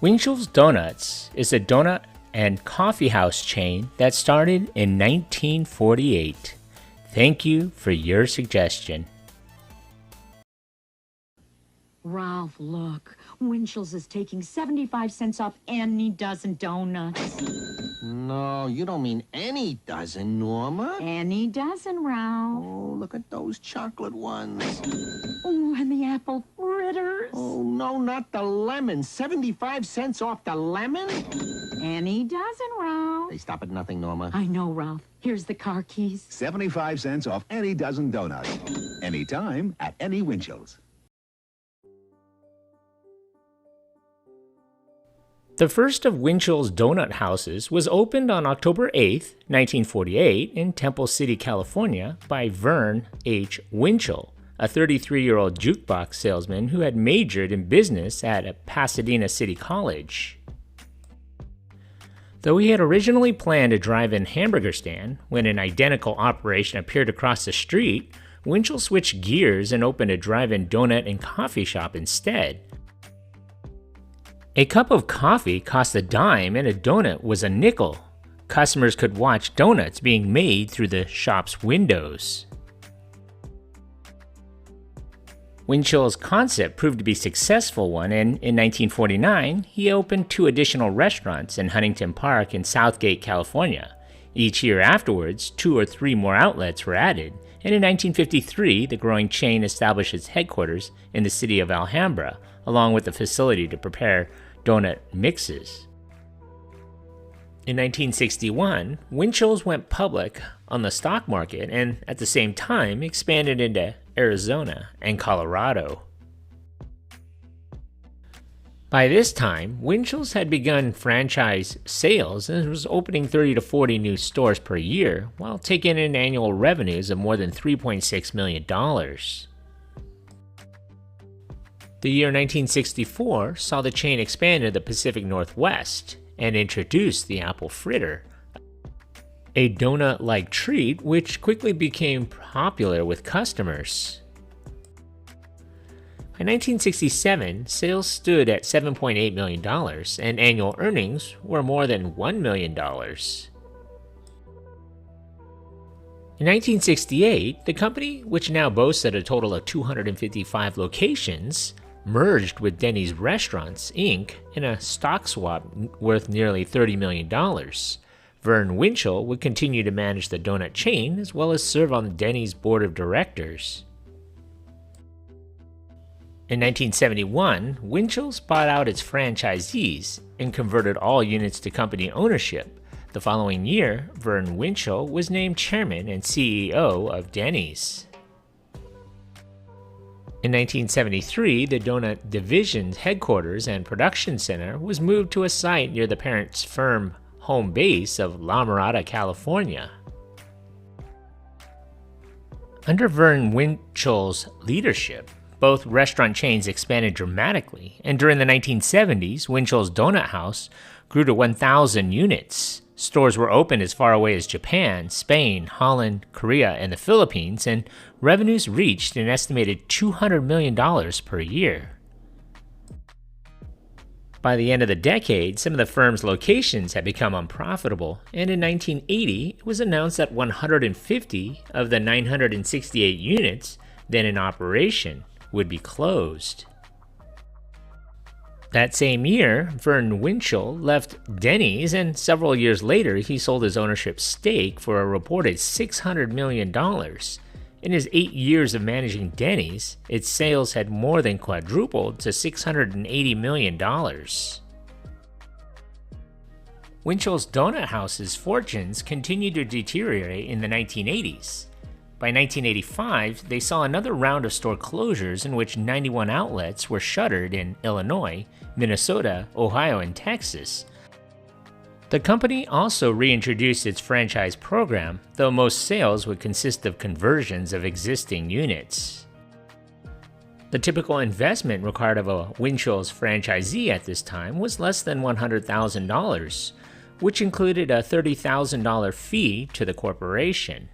Winchell's Donuts is a donut and coffeehouse chain that started in 1948. Thank you for your suggestion. Ralph, look. Winchell's is taking 75 cents off any dozen donuts. No, you don't mean any dozen, Norma. Any dozen, Ralph. Oh, look at those chocolate ones. Oh, and the apple fritters. Oh, no, not the lemon. 75 cents off the lemon? Any dozen, Ralph. They stop at nothing, Norma. I know, Ralph. Here's the car keys. 75 cents off any dozen donuts. Anytime at any Winchell's. The first of Winchell's donut houses was opened on October 8, 1948 in Temple City, California by Verne H. Winchell, a 33-year-old jukebox salesman who had majored in business at Pasadena City College. Though he had originally planned a drive-in hamburger stand, when an identical operation appeared across the street, Winchell switched gears and opened a drive-in donut and coffee shop instead. A cup of coffee cost a dime and a donut was a nickel. Customers could watch donuts being made through the shop's windows. Winchell's concept proved to be a successful one, and in 1949, he opened 2 additional restaurants in Huntington Park and Southgate, California. Each year afterwards, 2 or 3 more outlets were added, and in 1953, the growing chain established its headquarters in the city of Alhambra, along with a facility to prepare donut mixes. In 1961, Winchell's went public on the stock market and at the same time expanded into Arizona and Colorado. By this time, Winchell's had begun franchise sales and was opening 30 to 40 new stores per year while taking in annual revenues of more than $3.6 million. The year 1964 saw the chain expand to the Pacific Northwest and introduce the apple fritter, a donut-like treat which quickly became popular with customers. By 1967, sales stood at $7.8 million and annual earnings were more than $1 million. In 1968, the company, which now boasts a total of 255 locations, merged with Denny's Restaurants, Inc. in a stock swap worth nearly $30 million. Verne Winchell would continue to manage the donut chain as well as serve on Denny's board of directors. In 1971, Winchell's bought out its franchisees and converted all units to company ownership. The following year, Verne Winchell was named chairman and CEO of Denny's. In 1973, the donut division's headquarters and production center was moved to a site near the parent's firm home base of La Mirada, California. Under Verne Winchell's leadership, both restaurant chains expanded dramatically, and during the 1970s, Winchell's Donut House grew to 1,000 units. Stores were opened as far away as Japan, Spain, Holland, Korea, and the Philippines, and revenues reached an estimated $200 million per year. By the end of the decade, some of the firm's locations had become unprofitable, and in 1980, it was announced that 150 of the 968 units then in operation would be closed. That same year, Verne Winchell left Denny's, and several years later, he sold his ownership stake for a reported $600 million. In his 8 years of managing Denny's, its sales had more than quadrupled to $680 million. Winchell's Donut House's fortunes continued to deteriorate in the 1980s. By 1985, they saw another round of store closures in which 91 outlets were shuttered in Illinois, Minnesota, Ohio, and Texas. The company also reintroduced its franchise program, though most sales would consist of conversions of existing units. The typical investment required of a Winchell's franchisee at this time was less than $100,000, which included a $30,000 fee to the corporation.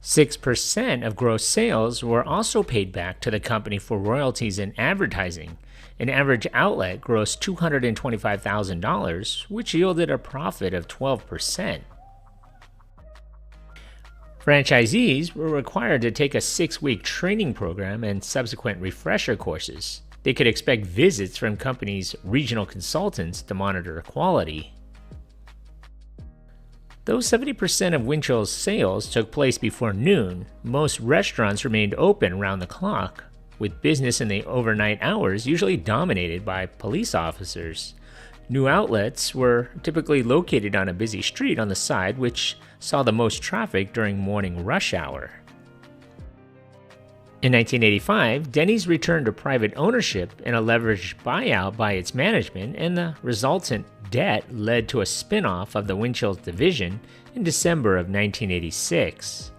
6% of gross sales were also paid back to the company for royalties and advertising, An average outlet grossed $225,000, which yielded a profit of 12%. Franchisees were required to take a 6-week training program and subsequent refresher courses. They could expect visits from companies' regional consultants to monitor quality. Though 70% of Winchell's sales took place before noon, most restaurants remained open around the clock, with business in the overnight hours usually dominated by police officers. New outlets were typically located on a busy street on the side, which saw the most traffic during morning rush hour. In 1985, Denny's returned to private ownership in a leveraged buyout by its management, and the resultant debt led to a spin-off of the Winchell's division in December of 1986.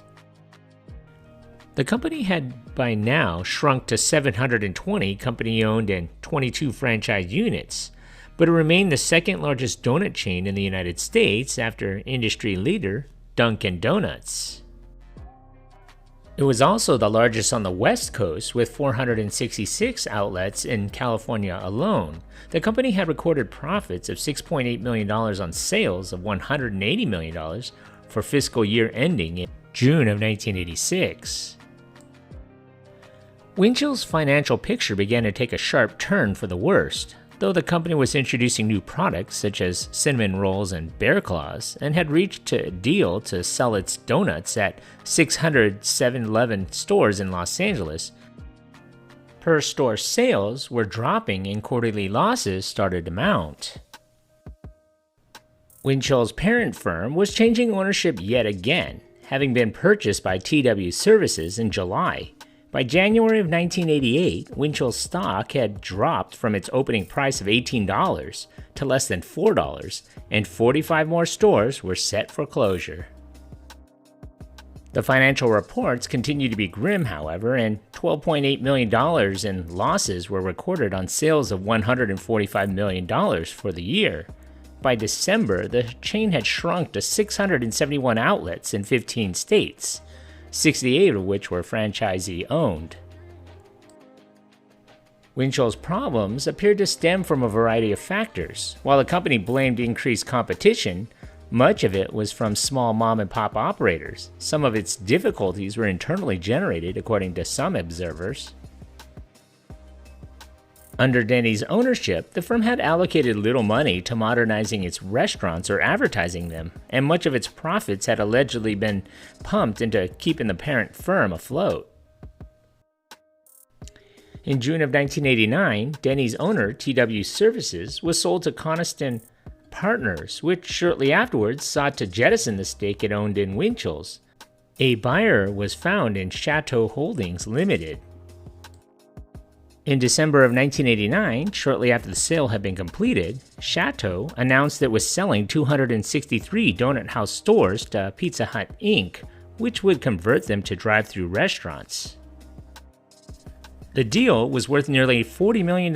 The company had by now shrunk to 720 company-owned and 22 franchise units, but it remained the second largest donut chain in the United States after industry leader Dunkin' Donuts. It was also the largest on the West Coast, with 466 outlets in California alone. The company had recorded profits of $6.8 million on sales of $180 million for fiscal year ending in June of 1986. Winchell's financial picture began to take a sharp turn for the worst, though the company was introducing new products such as cinnamon rolls and bear claws, and had reached a deal to sell its donuts at 600 7-Eleven stores in Los Angeles. Per-store sales were dropping and quarterly losses started to mount. Winchell's parent firm was changing ownership yet again, having been purchased by TW Services in July. By January of 1988, Winchell's stock had dropped from its opening price of $18 to less than $4, and 45 more stores were set for closure. The financial reports continued to be grim, however, and $12.8 million in losses were recorded on sales of $145 million for the year. By December, the chain had shrunk to 671 outlets in 15 states. 68 of which were franchisee-owned. Winchell's problems appeared to stem from a variety of factors. While the company blamed increased competition, much of it was from small mom-and-pop operators. Some of its difficulties were internally generated, according to some observers. Under Denny's ownership, the firm had allocated little money to modernizing its restaurants or advertising them, and much of its profits had allegedly been pumped into keeping the parent firm afloat. In June of 1989, Denny's owner, TW Services, was sold to Coniston Partners, which shortly afterwards sought to jettison the stake it owned in Winchell's. A buyer was found in Chateau Holdings Limited. In December of 1989, shortly after the sale had been completed, Chateau announced it was selling 263 Donut House stores to Pizza Hut Inc., which would convert them to drive-through restaurants. The deal was worth nearly $40 million,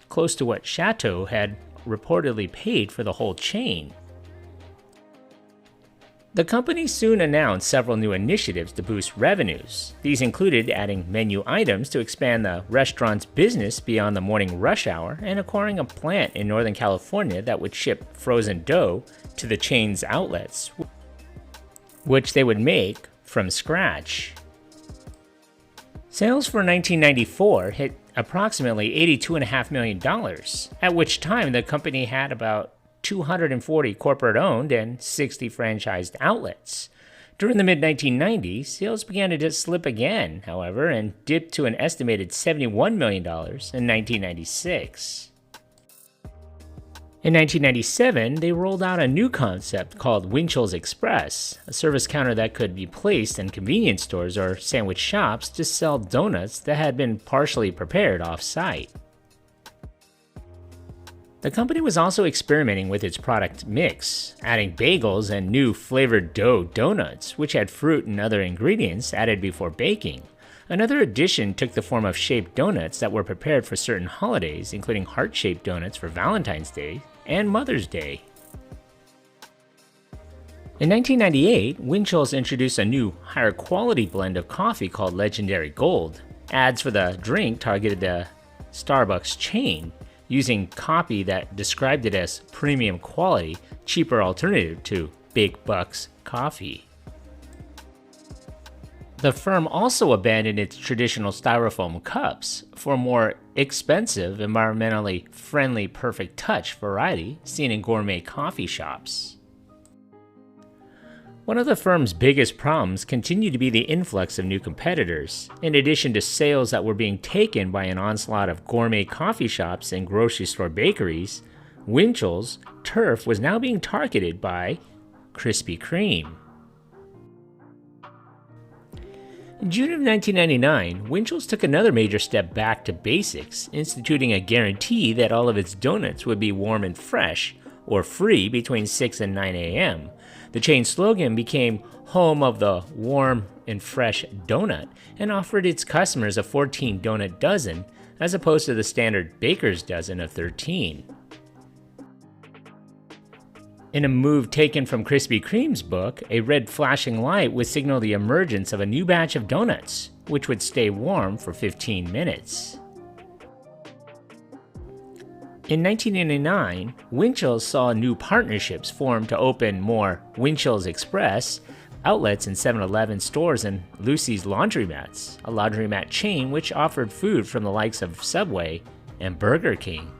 close to what Chateau had reportedly paid for the whole chain. The company soon announced several new initiatives to boost revenues. These included adding menu items to expand the restaurant's business beyond the morning rush hour and acquiring a plant in Northern California that would ship frozen dough to the chain's outlets, which they would make from scratch. Sales for 1994 hit approximately $82.5 million, at which time the company had about 240 corporate-owned and 60 franchised outlets. During the mid-1990s, sales began to slip again, however, and dipped to an estimated $71 million in 1996. In 1997, they rolled out a new concept called Winchell's Express, a service counter that could be placed in convenience stores or sandwich shops to sell donuts that had been partially prepared off-site. The company was also experimenting with its product mix, adding bagels and new flavored dough donuts, which had fruit and other ingredients added before baking. Another addition took the form of shaped donuts that were prepared for certain holidays, including heart-shaped donuts for Valentine's Day and Mother's Day. In 1998, Winchell's introduced a new, higher quality blend of coffee called Legendary Gold. Ads for the drink targeted the Starbucks chain, using copy that described it as premium quality, cheaper alternative to Big Bucks coffee. The firm also abandoned its traditional styrofoam cups for more expensive, environmentally friendly Perfect Touch variety seen in gourmet coffee shops. One of the firm's biggest problems continued to be the influx of new competitors. In addition to sales that were being taken by an onslaught of gourmet coffee shops and grocery store bakeries, Winchell's turf was now being targeted by Krispy Kreme. In June of 1999, Winchell's took another major step back to basics, instituting a guarantee that all of its donuts would be warm and fresh, or free between 6 and 9 a.m. The chain's slogan became home of the warm and fresh donut and offered its customers a 14 donut dozen as opposed to the standard baker's dozen of 13. In a move taken from Krispy Kreme's book, a red flashing light would signal the emergence of a new batch of donuts, which would stay warm for 15 minutes. In 1989, Winchell's saw new partnerships form to open more Winchell's Express outlets in 7-Eleven stores and Lucy's Laundromats, a laundromat chain which offered food from the likes of Subway and Burger King.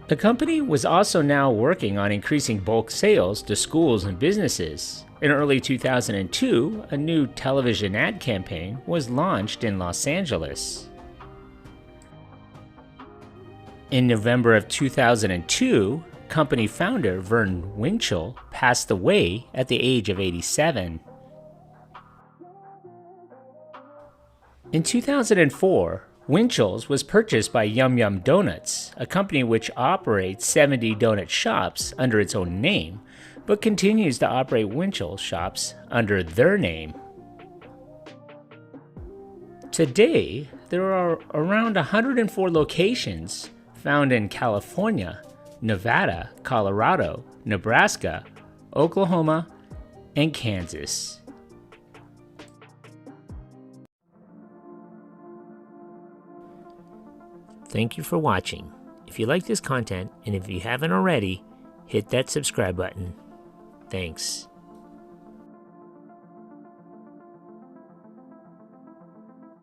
The company was also now working on increasing bulk sales to schools and businesses. In early 2002, a new television ad campaign was launched in Los Angeles. In November of 2002, company founder Verne Winchell passed away at the age of 87. In 2004, Winchell's was purchased by Yum Yum Donuts, a company which operates 70 donut shops under its own name, but continues to operate Winchell's shops under their name. Today, there are around 104 locations found in California, Nevada, Colorado, Nebraska, Oklahoma, and Kansas. Thank you for watching. If you like this content, and if you haven't already, hit that subscribe button. Thanks.